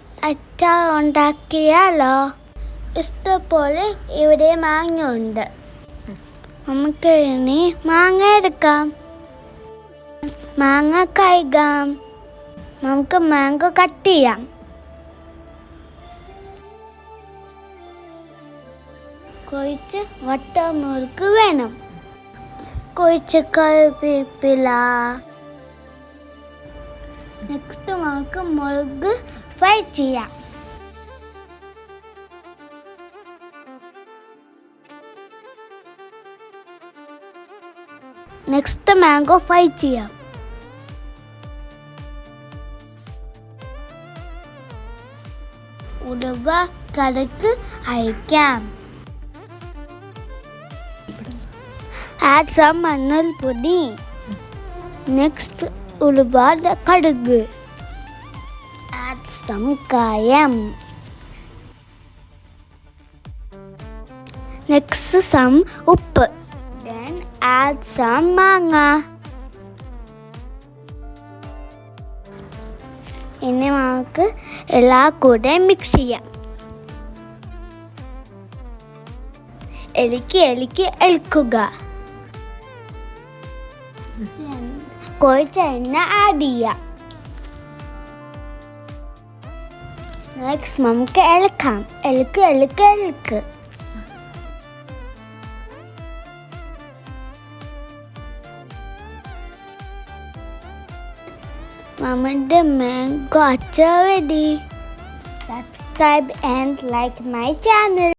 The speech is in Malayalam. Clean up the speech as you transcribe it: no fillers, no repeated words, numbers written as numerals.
അച്ചാർ ഉണ്ടാക്കിയാലോ? ഇഷ്ടംപോലെ ഇവിടെ മാങ്ങയുണ്ട്. നമുക്ക് ഇനി മാങ്ങ എടുക്കാം. മാങ്ങ കഴുകാം. നമുക്ക് മാങ്ങ കട്ട് ചെയ്യാം. കുറച്ച് വട്ടമുളക് വേണം. കുറച്ച് കറിവേപ്പില. നെക്സ്റ്റ് നമുക്ക് മുളക് ഫ്രൈ ചെയ്യാം. നെക്സ്റ്റ് മാംഗോ ഫ്രൈ ചെയ്യാം. ഉലുവ കടുക് അയക്കാം. Add some മഞ്ഞൾപ്പൊടി. നെക്സ്റ്റ് ഉലുവ കടുക്. Add some കായം. നെക്സ്റ്റ് some ഉപ്പ്. Then add some മാങ്ങ. ഇനി നമുക്ക് എല്ലാം കൂടെ മിക്സ് ചെയ്യാം. ഇളക്കുക. കുറച്ച് എണ്ണ ആഡ് ചെയ്യാം. നെക്സ്റ്റ് നമുക്ക് ഇളക്കാം. ഇളക്ക്. നമ്മുടെ മാംഗോ അച്ചാർ ready. Subscribe and like my channel.